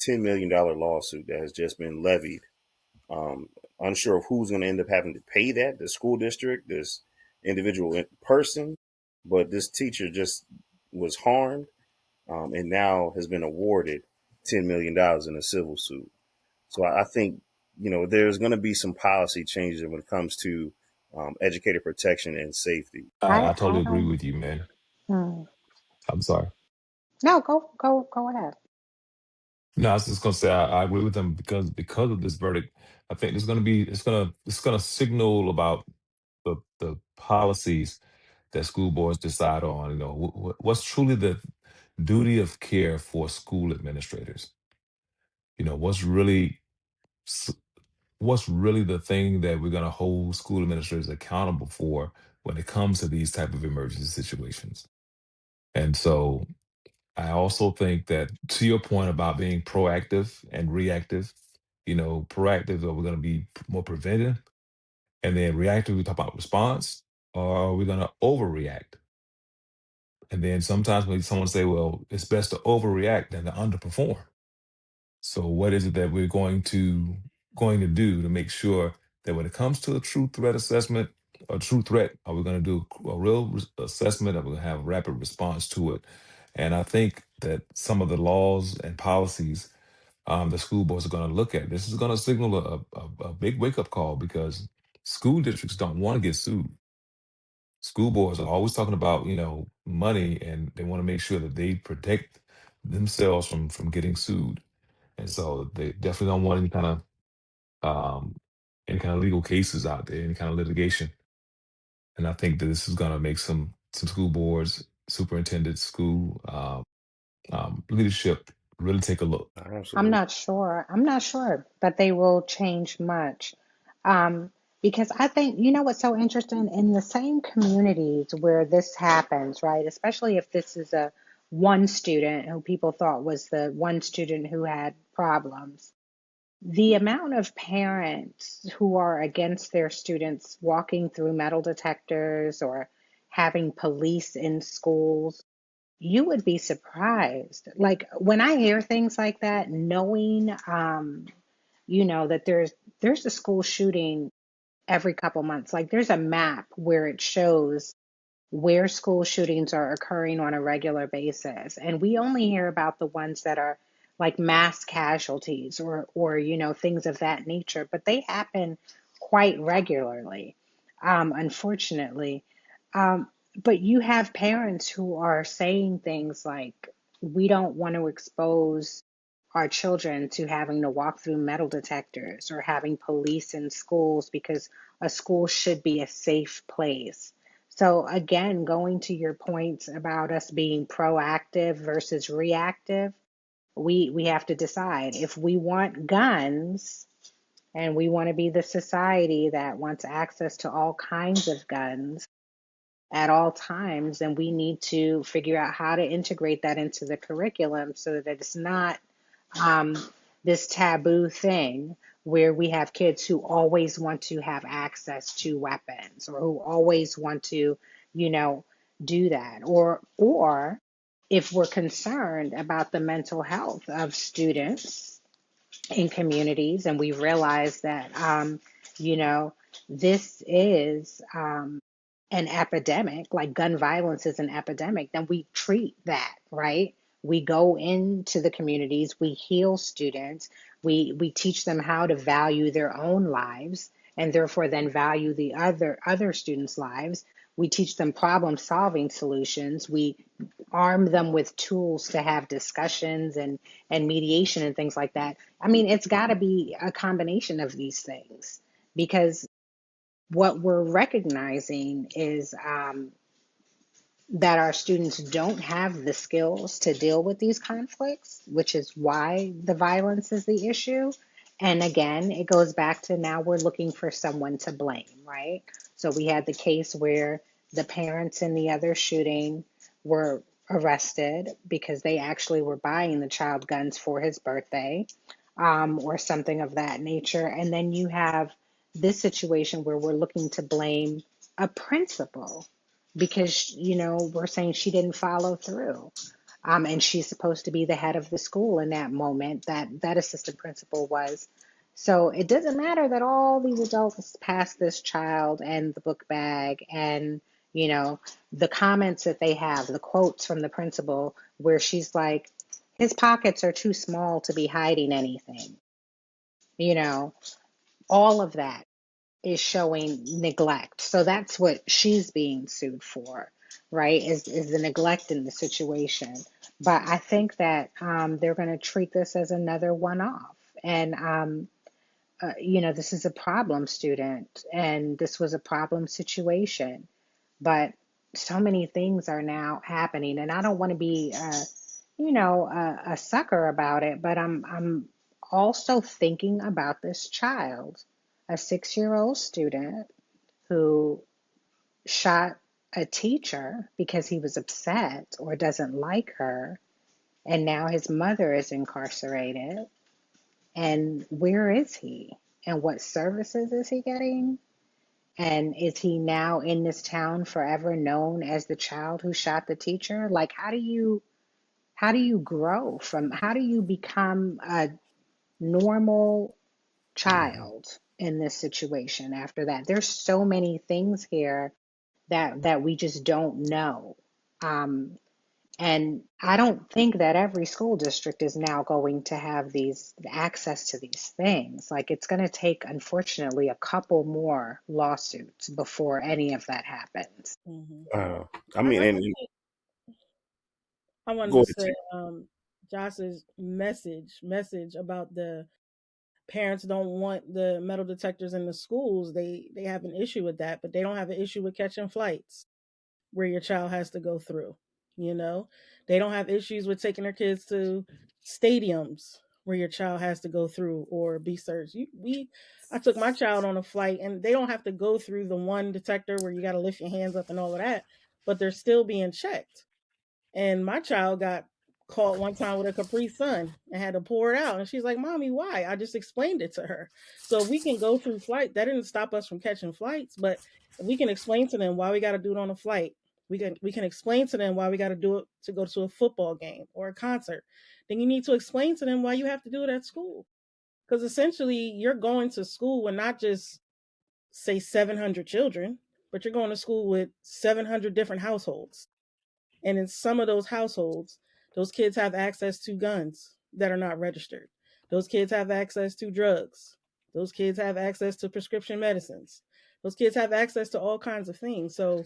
$10 million lawsuit that has just been levied. Um, Unsure of who's going to end up having to pay that, the school district, this individual person, but this teacher just was harmed, and now has been awarded $10 million in a civil suit. So I think, there's going to be some policy changes when it comes to educator protection and safety. I I totally agree don't. with you, man. Hmm. I'm sorry. No, go ahead. No, I was just gonna say I agree with them because of this verdict. I think there's gonna be it's gonna signal about the policies that school boards decide on. What's truly the duty of care for school administrators. What's really s- what's really the thing that we're gonna hold school administrators accountable for when it comes to these type of emergency situations. And so I also think that to your point about being proactive and reactive, proactive, are we going to be more preventive? And then reactive, we talk about response, or are we going to overreact? And then sometimes when someone say, well, it's best to overreact than to underperform. So what is it that we're going to do to make sure that when it comes to a true threat assessment, a true threat, are we going to do a real assessment? Are we going to have a rapid response to it? And I think that some of the laws and policies the school boards are going to look at, this is going to signal a big wake up call because school districts don't want to get sued. School boards are always talking about money, and they want to make sure that they protect themselves from getting sued. And so they definitely don't want um, any kind of legal cases out there, any kind of litigation. And I think that this is going to make some school boards, superintendents, school leadership really take a look. Absolutely. I'm not sure that they will change much. Um, because I think, you know what's so interesting? In the same communities where this happens, right? Especially if this is a one student who people thought was the one student who had problems. The amount of parents who are against their students walking through metal detectors or having police in schools, you would be surprised. Like when I hear things like that, knowing that there's a school shooting every couple months. Like there's a map where it shows where school shootings are occurring on a regular basis. And we only hear about the ones that are like mass casualties or things of that nature, but they happen quite regularly, unfortunately. But you have parents who are saying things like, we don't want to expose our children to having to walk through metal detectors or having police in schools because a school should be a safe place. So again, going to your points about us being proactive versus reactive, we have to decide if we want guns and we want to be the society that wants access to all kinds of guns at all times, then we need to figure out how to integrate that into the curriculum so that it's not um, this taboo thing where we have kids who always want to have access to weapons or who always want to, you know, do that. Or if we're concerned about the mental health of students in communities and we realize that, you know, this is an epidemic, like gun violence is an epidemic, then we treat that, right? We go into the communities, we heal students, we teach them how to value their own lives and therefore then value the other students' lives. We teach them problem solving solutions. We arm them with tools to have discussions and mediation and things like that. I mean, it's got to be a combination of these things, because what we're recognizing is that our students don't have the skills to deal with these conflicts, which is why the violence is the issue. And again, it goes back to now we're looking for someone to blame, right? So we had the case where the parents in the other shooting were arrested because they actually were buying the child guns for his birthday, or something of that nature. And then you have this situation where we're looking to blame a principal because we're saying she didn't follow through, and she's supposed to be the head of the school in that moment, that assistant principal was. So it doesn't matter that all these adults passed this child and the book bag, and the comments that they have, the quotes from the principal where she's like, his pockets are too small to be hiding anything, you know all of that is showing neglect. So that's what she's being sued for, right? Is the neglect in the situation. But I think that they're going to treat this as another one-off. And this is a problem student, and this was a problem situation. But so many things are now happening, and I don't want to be, a sucker about it. But I'm also thinking about this child, a 6-year-old student who shot a teacher because he was upset or doesn't like her, and now his mother is incarcerated. And where is he? And what services is he getting? And is he now in this town forever known as the child who shot the teacher? Like, how do you grow from, how do you become a normal Hmm. child in this situation after that? There's so many things here that we just don't know. Um, and I don't think that every school district is now going to have these access to these things. Like, it's going to take, unfortunately, a couple more lawsuits before any of that happens. Hmm. Uh, I I, mean, I and just I wanted go to ahead, say, Josh's message about the parents don't want the metal detectors in the schools. They have an issue with that, but they don't have an issue with catching flights where your child has to go through. You know, they don't have issues with taking their kids to stadiums where your child has to go through or be searched. I took my child on a flight, and they don't have to go through the one detector where you got to lift your hands up and all of that, but they're still being checked. And my child got caught one time with a Capri Sun and had to pour it out. And she's like, "Mommy, why?" I just explained it to her. So if we can go through flight, that didn't stop us from catching flights, but if we can explain to them why we got to do it on a flight, we can explain to them why we got to do it to go to a football game or a concert. Then you need to explain to them why you have to do it at school. Because essentially, you're going to school with not just, say, 700 children, but you're going to school with 700 different households. And in some of those households, those kids have access to guns that are not registered. Those kids have access to drugs. Those kids have access to prescription medicines. Those kids have access to all kinds of things. So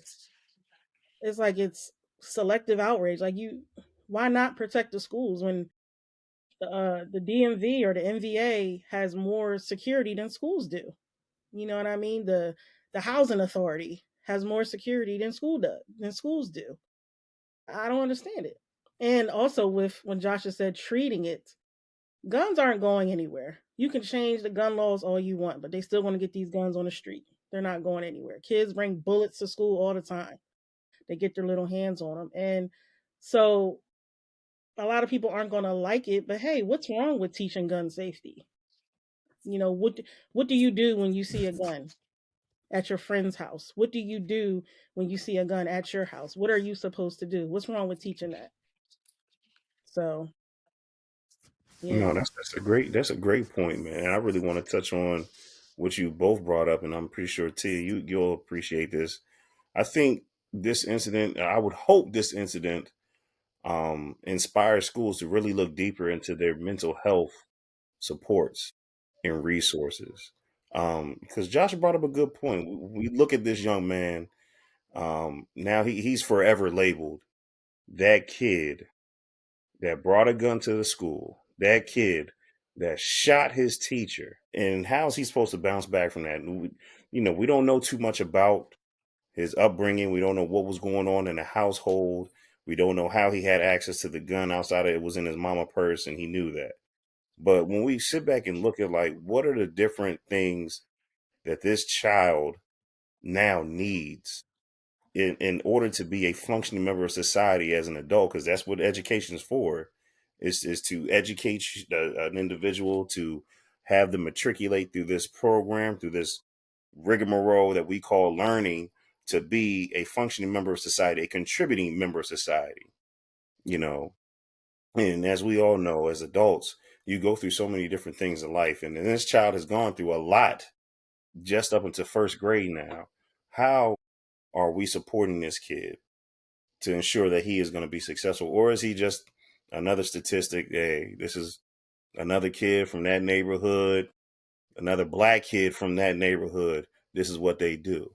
it's like it's selective outrage. Like, why not protect the schools when the DMV or the NVA has more security than schools do? You know what I mean? The housing authority has more security than schools do. I don't understand it. And also, with when Josh has said treating it, guns aren't going anywhere. You can change the gun laws all you want, but they still want to get these guns on the street. They're not going anywhere. Kids bring bullets to school all the time. They get their little hands on them. And so a lot of people aren't going to like it, but hey, what's wrong with teaching gun safety? What do you do when you see a gun at your friend's house? What do you do when you see a gun at your house? What are you supposed to do? What's wrong with teaching that? So, no, yeah. that's a great point, man. I really want to touch on what you both brought up, and I'm pretty sure T, you'll appreciate this. I think this incident, I would hope this incident inspires schools to really look deeper into their mental health supports and resources. Because Josh brought up a good point. We look at this young man. Now he's forever labeled that kid that brought a gun to the school, that kid that shot his teacher. And how's he supposed to bounce back from that? We don't know too much about his upbringing. We don't know what was going on in the household. We don't know how he had access to the gun outside of it was in his mama purse and he knew that. But when we sit back and look at like what are the different things that this child now needs in order to be a functioning member of society as an adult, because that's what education is for, is to educate an individual to have them matriculate through this program, through this rigmarole that we call learning, to be a functioning member of society, a contributing member of society, you know. And as we all know, as adults, you go through so many different things in life. And this child has gone through a lot just up into first grade now. How are we supporting this kid to ensure that he is going to be successful? Or is he just another statistic? Hey, this is another kid from that neighborhood, another black kid from that neighborhood. This is what they do.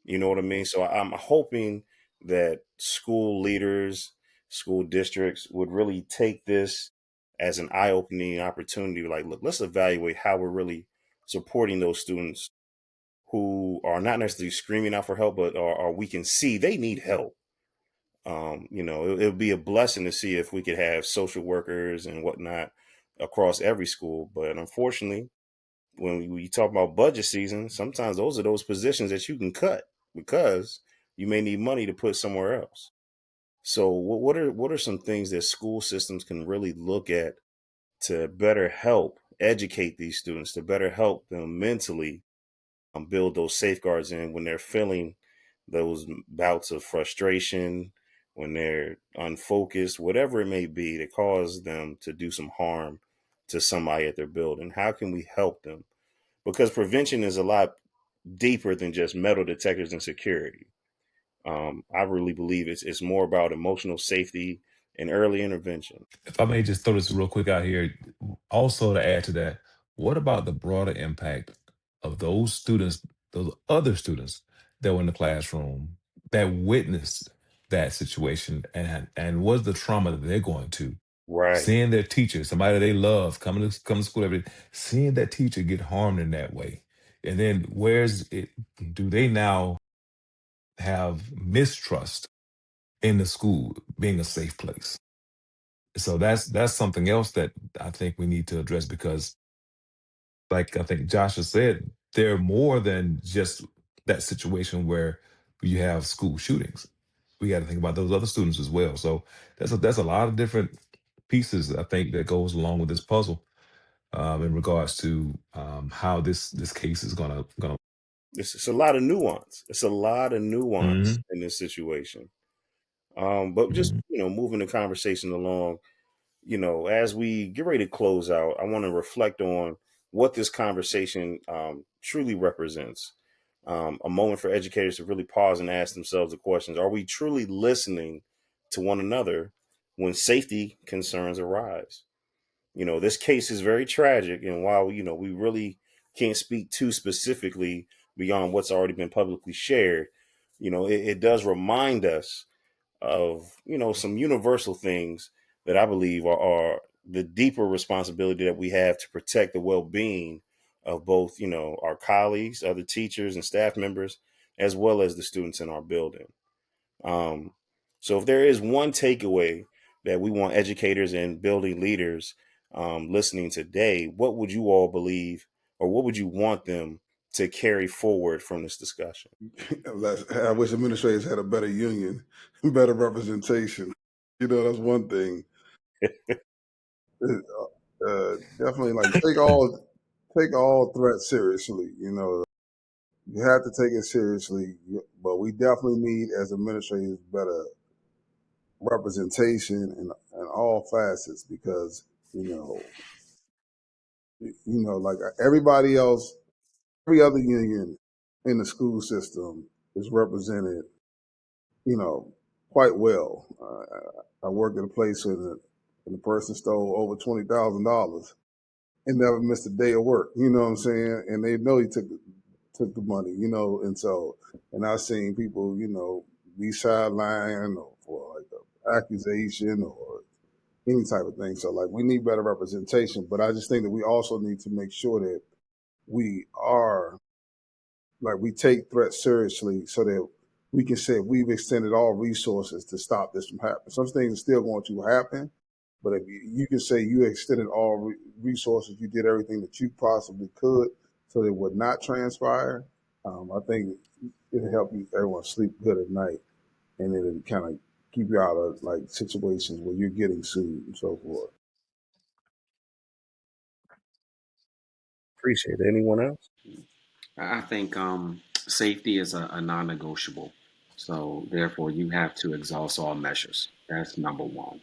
You know what I mean? So I'm hoping that school leaders, school districts would really take this as an eye opening opportunity. Like, look, let's evaluate how we're really supporting those students who are not necessarily screaming out for help, but are we can see they need help. It would be a blessing to see if we could have social workers and whatnot across every school. But unfortunately, when we talk about budget season, sometimes those are those positions that you can cut because you may need money to put somewhere else. So what are some things that school systems can really look at to better help educate these students, to better help them mentally build those safeguards in when they're feeling those bouts of frustration, when they're unfocused, whatever it may be that cause them to do some harm to somebody at their building? How can we help them? Because prevention is a lot deeper than just metal detectors and security. I really believe it's more about emotional safety and early intervention. If I may just throw this real quick out here, also to add to that, what about the broader impact of those students, those other students that were in the classroom that witnessed that situation, and was the trauma that they're going to, Right. seeing their teacher, somebody they love, coming to school every day, seeing that teacher get harmed in that way, and then where's it? Do they now have mistrust in the school being a safe place? So that's something else that I think we need to address because, like I think Josh has said, they're more than just that situation where you have school shootings. We got to think about those other students as well. So that's a lot of different pieces I think that goes along with this puzzle in regards to how this case is gonna. It's a lot of nuance. It's a lot of nuance Mhm, in this situation. But just mhm. moving the conversation along, as we get ready to close out, I want to reflect on what this conversation truly represents. A moment for educators to really pause and ask themselves the questions: are we truly listening to one another when safety concerns arise? This case is very tragic, and while we really can't speak too specifically beyond what's already been publicly shared, it does remind us of some universal things that I believe are the deeper responsibility that we have to protect the well-being of both our colleagues, other teachers and staff members, as well as the students in our building. um, so if there is one takeaway that we want educators and building leaders listening today, what would you all believe, or what would you want them to carry forward from this discussion? I wish administrators had a better union, better representation. That's one thing. Definitely, like take all threats seriously. You have to take it seriously, but we definitely need, as administrators, better representation in all facets because like everybody else, every other union in the school system is represented, you know, quite well. I worked at a place and the person stole over $20,000, and never missed a day of work. You know what I'm saying? And they know he took the money. You know, and so and I've seen people, you know, be sidelined or for like an accusation or any type of thing. So like we need better representation. But I just think that we also need to make sure that we are like we take threats seriously so that we can say we've extended all resources to stop this from happening. Some things are still going to happen, but if you can say you extended all resources, you did everything that you possibly could so it would not transpire. I think it'll help you everyone sleep good at night, and it'll kind of keep you out of like situations where you're getting sued and so forth. Appreciate it. Anyone else? I think safety is a non-negotiable. So therefore, you have to exhaust all measures. That's number one.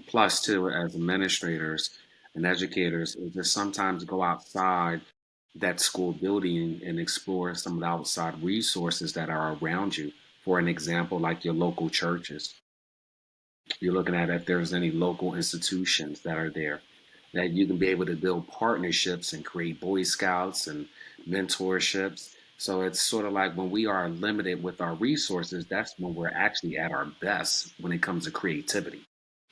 Plus, too, as administrators and educators, is to sometimes go outside that school building and explore some of the outside resources that are around you. For an example, like your local churches. You're looking at if there's any local institutions that are there that you can be able to build partnerships and create Boy Scouts and mentorships. So it's sort of like when we are limited with our resources, that's when we're actually at our best when it comes to creativity.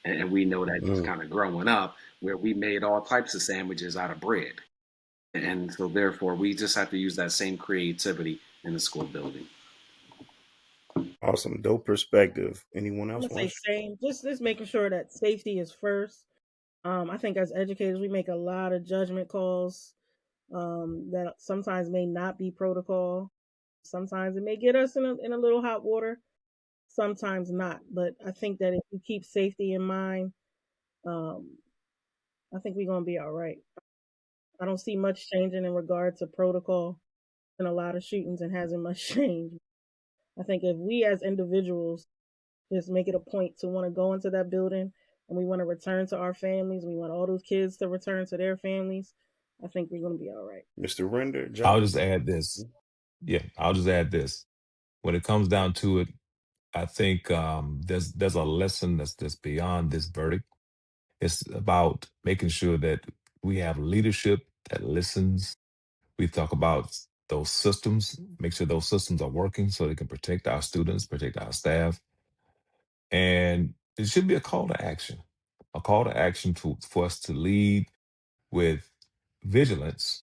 And we know that just Mm, kind of growing up where we made all types of sandwiches out of bread. And so therefore we just have to use that same creativity in the school building. awesome. Dope perspective. Anyone I'm else gonna say want same. Just making sure that safety is first. I think as educators, we make a lot of judgment calls that sometimes may not be protocol. Sometimes it may get us in a little hot water. Sometimes not. But I think that if we keep safety in mind, um, I think we're gonna be all right. I don't see much changing in regard to protocol, and a lot of shootings and hasn't much changed. I think if we as individuals just make it a point to want to go into that building and we want to return to our families, we want all those kids to return to their families, I think we're going to be all right. Mr. Render, I'll jump just add this. Yeah, I'll just add this. When it comes down to it, I think there's a lesson that's beyond this verdict. It's about making sure that we have leadership that listens. We talk about those systems, make sure those systems are working so they can protect our students, protect our staff. And it should be a call to action for us to lead with vigilance,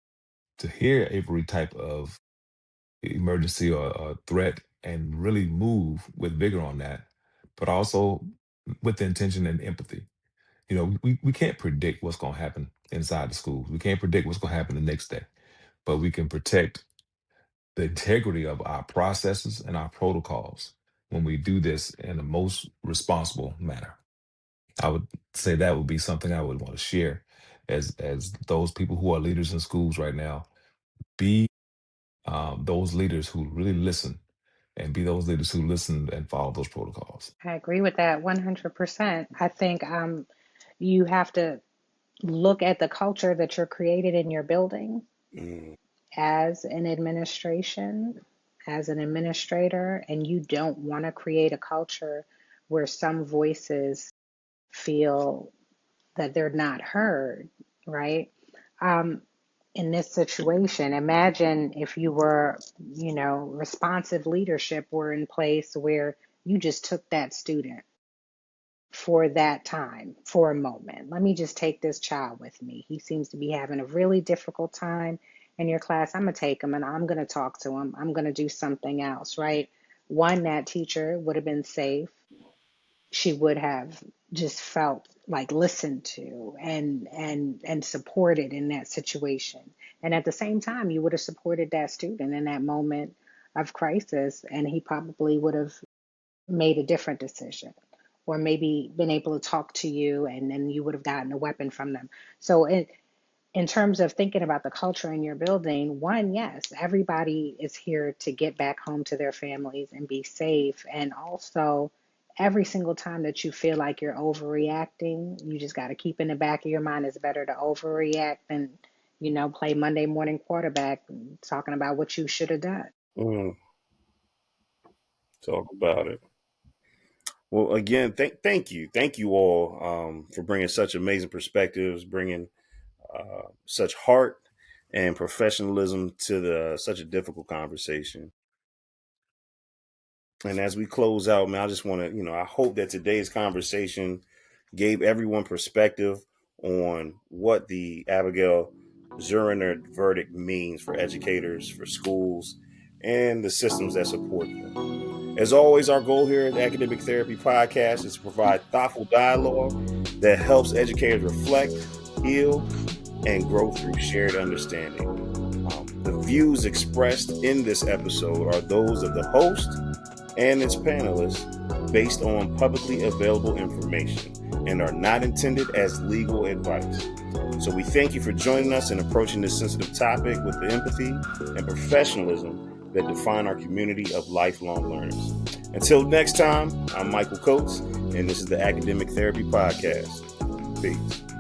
to hear every type of emergency or threat and really move with vigor on that, but also with intention and empathy. You know, we can't predict what's going to happen inside the schools. We can't predict what's going to happen the next day, but we can protect the integrity of our processes and our protocols when we do this in the most responsible manner. I would say that would be something I would want to share as those people who are leaders in schools right now. Be those leaders who really listen, and be those leaders who listen and follow those protocols. I agree with that 100%. I think you have to look at the culture that you're created in your building in. as an administration, as an administrator, and you don't want to create a culture where some voices feel that they're not heard, right? Um, in this situation, imagine if you were, responsive leadership were in place where you just took that student for that time, for a moment. Let me just take this child with me. He seems to be having a really difficult time in your class. I'm going to take him and I'm going to talk to him. I'm going to do something else, right? One, that teacher would have been safe. She would have just felt like listened to and supported in that situation. And at the same time, you would have supported that student in that moment of crisis, and he probably would have made a different decision or maybe been able to talk to you, and then you would have gotten a weapon from them. So in terms of thinking about the culture in your building, one, yes, everybody is here to get back home to their families and be safe. And also, every single time that you feel like you're overreacting, you just got to keep in the back of your mind it's better to overreact than, play Monday morning quarterback talking about what you should have done. Mm, talk about it. Well, again, thank you all for bringing such amazing perspectives, bringing such heart and professionalism to such a difficult conversation. And as we close out, man, I just want to, I hope that today's conversation gave everyone perspective on what the Abigail Zerwer verdict means for educators, for schools, and the systems that support them. As always, our goal here at the Academic Therapy Podcast is to provide thoughtful dialogue that helps educators reflect, heal, and grow through shared understanding. The views expressed in this episode are those of the host and its panelists based on publicly available information and are not intended as legal advice. So we thank you for joining us in approaching this sensitive topic with the empathy and professionalism that define our community of lifelong learners. Until next time, I'm Michael Coates, and this is the Academic Therapy Podcast. Peace.